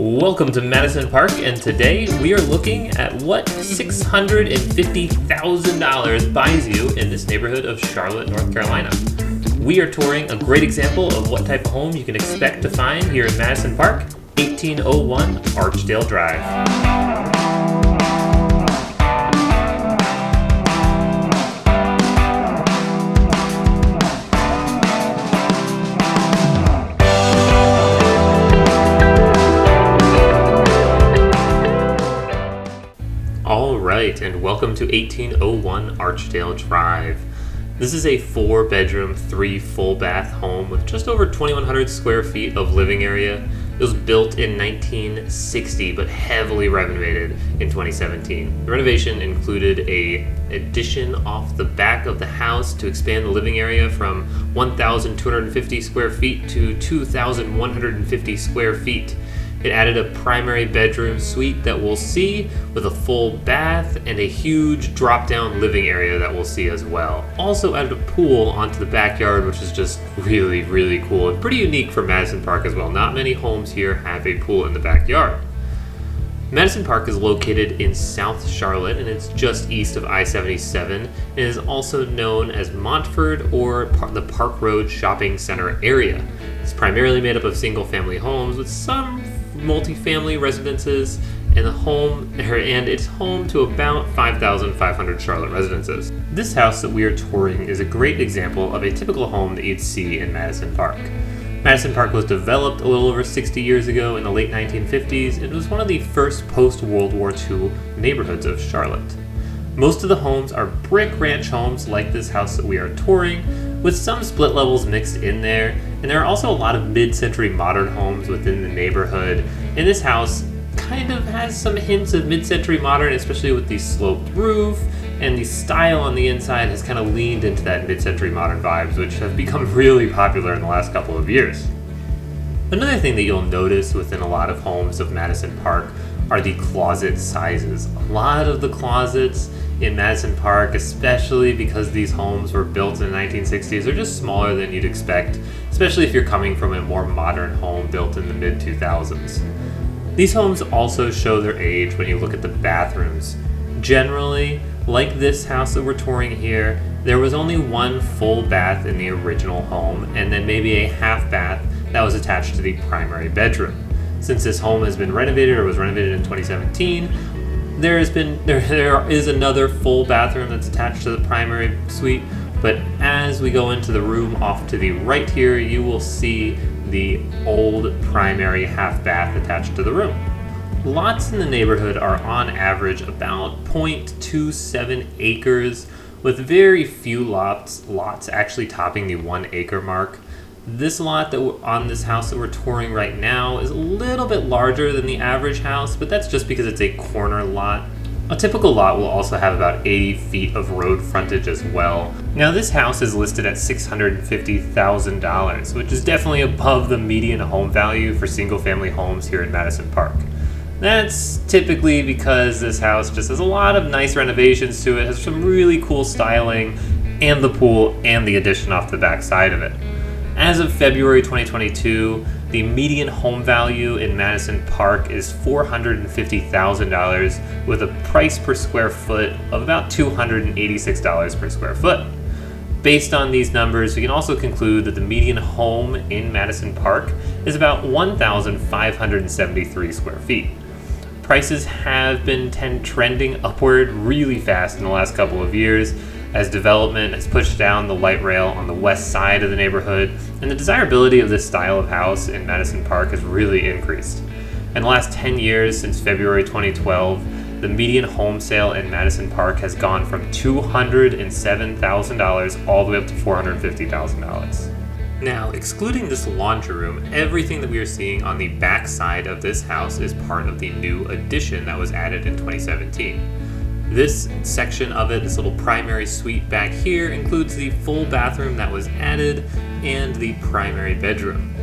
Welcome to Madison Park, and today we are looking at what $650,000 buys you in this neighborhood of Charlotte, North Carolina. We are touring a great example of what type of home you can expect to find here in Madison Park, 1801 Archdale Drive. Alright, and welcome to 1801 Archdale Drive. This is a 4-bedroom, 3 full-bath home with just over 2,100 square feet of living area. It was built in 1960 but heavily renovated in 2017. The renovation included an addition off the back of the house to expand the living area from 1,250 square feet to 2,150 square feet. It added a primary bedroom suite that we'll see with a full bath and a huge drop-down living area that we'll see as well. Also added a pool onto the backyard, which is just really, really cool and pretty unique for Madison Park as well. Not many homes here have a pool in the backyard. Madison Park is located in South Charlotte, and it's just east of I-77. It is also known as Montford or the Park Road Shopping Center area. It's primarily made up of single-family homes with some multifamily residences, and it's home to about 5,500 Charlotte residences. This house that we are touring is a great example of a typical home that you'd see in Madison Park. Madison Park was developed a little over 60 years ago in the late 1950s. It was one of the first post-World War II neighborhoods of Charlotte. Most of the homes are brick ranch homes like this house that we are touring, with some split levels mixed in there, and there are also a lot of mid-century modern homes within the neighborhood. And this house kind of has some hints of mid-century modern, especially with the sloped roof, and the style on the inside has kind of leaned into that mid-century modern vibes, which have become really popular in the last couple of years. Another thing that you'll notice within a lot of homes of Madison Park are the closet sizes. A lot of the closets in Madison Park, especially because these homes were built in the 1960s, are just smaller than you'd expect, especially if you're coming from a more modern home built in the mid-2000s. These homes also show their age when you look at the bathrooms. Generally, like this house that we're touring here, there was only one full bath in the original home, and then maybe a half bath that was attached to the primary bedroom. Since this home has been renovated or was renovated in 2017, there is another full bathroom that's attached to the primary suite, but as we go into the room off to the right here, you will see the old primary half bath attached to the room. Lots in the neighborhood are on average about 0.27 acres, with very few lots actually topping the 1 acre mark. This lot on this house that we're touring right now is a little bit larger than the average house, but that's just because it's a corner lot. A typical lot will also have about 80 feet of road frontage as well. Now this house is listed at $650,000, which is definitely above the median home value for single-family homes here in Madison Park. That's typically because this house just has a lot of nice renovations to it, has some really cool styling, and the pool and the addition off the back side of it. As of February 2022, the median home value in Madison Park is $450,000 with a price per square foot of about $286 per square foot. Based on these numbers, we can also conclude that the median home in Madison Park is about 1,573 square feet. Prices have been trending upward really fast in the last couple of years, as development has pushed down the light rail on the west side of the neighborhood, and the desirability of this style of house in Madison Park has really increased. In the last 10 years, since February 2012, the median home sale in Madison Park has gone from $207,000 all the way up to $450,000. Now, excluding this laundry room, everything that we are seeing on the back side of this house is part of the new addition that was added in 2017. This section of it, this little primary suite back here, includes the full bathroom that was added and the primary bedroom.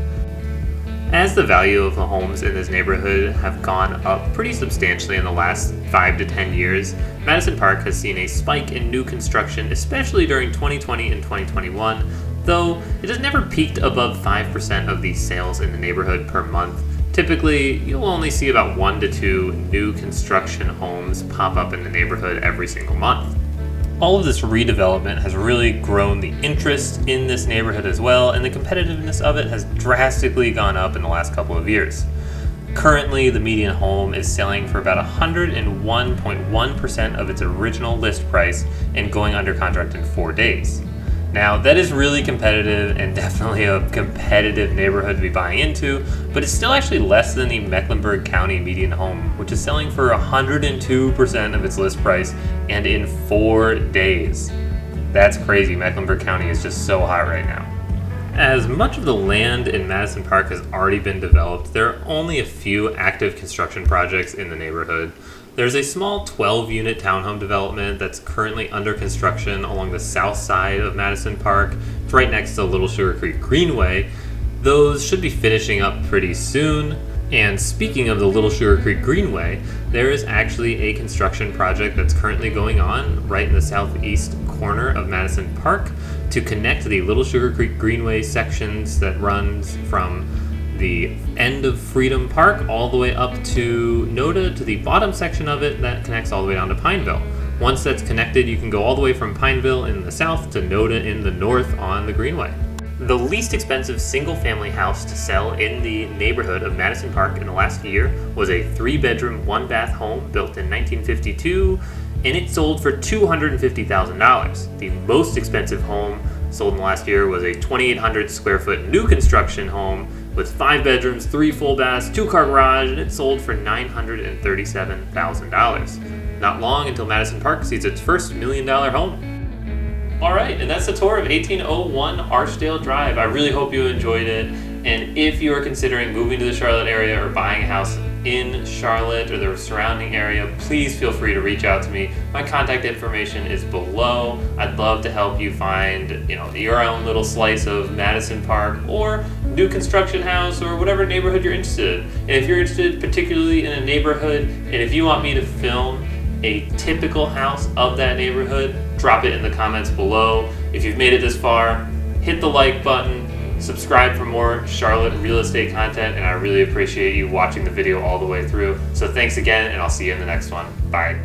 As the value of the homes in this neighborhood have gone up pretty substantially in the last 5 to 10 years, Madison Park has seen a spike in new construction, especially during 2020 and 2021, though it has never peaked above 5% of the sales in the neighborhood per month. Typically, you'll only see about 1 to 2 new construction homes pop up in the neighborhood every single month. All of this redevelopment has really grown the interest in this neighborhood as well, and the competitiveness of it has drastically gone up in the last couple of years. Currently, the median home is selling for about 101.1% of its original list price and going under contract in 4 days. Now, that is really competitive and definitely a competitive neighborhood to be buying into, but it's still actually less than the Mecklenburg County median home, which is selling for 102% of its list price and in 4 days. That's crazy. Mecklenburg County is just so hot right now. As much of the land in Madison Park has already been developed, there are only a few active construction projects in the neighborhood. There's a small 12-unit townhome development that's currently under construction along the south side of Madison Park. It's right next to Little Sugar Creek Greenway. Those should be finishing up pretty soon. And speaking of the Little Sugar Creek Greenway, there is actually a construction project that's currently going on right in the southeast corner of Madison Park to connect the Little Sugar Creek Greenway sections that runs from the end of Freedom Park all the way up to Noda to the bottom section of it that connects all the way down to Pineville. Once that's connected, you can go all the way from Pineville in the south to Noda in the north on the Greenway. The least expensive single-family house to sell in the neighborhood of Madison Park in the last year was a 3-bedroom, 1-bath home built in 1952, and it sold for $250,000. The most expensive home sold in the last year was a 2,800 square foot new construction home with 5 bedrooms, 3 full baths, 2-car garage, and it sold for $937,000. Not long until Madison Park sees its first $1 million home. Alright, and that's the tour of 1801 Archdale Drive. I really hope you enjoyed it, and if you are considering moving to the Charlotte area or buying a house in Charlotte or the surrounding area, please feel free to reach out to me. My contact information is below. I'd love to help you find, your own little slice of Madison Park or new construction house or whatever neighborhood you're interested in. And if you're interested particularly in a neighborhood, and if you want me to film a typical house of that neighborhood, drop it in the comments below. If you've made it this far, hit the like button, subscribe for more Charlotte real estate content, and I really appreciate you watching the video all the way through. So thanks again, and I'll see you in the next one. Bye.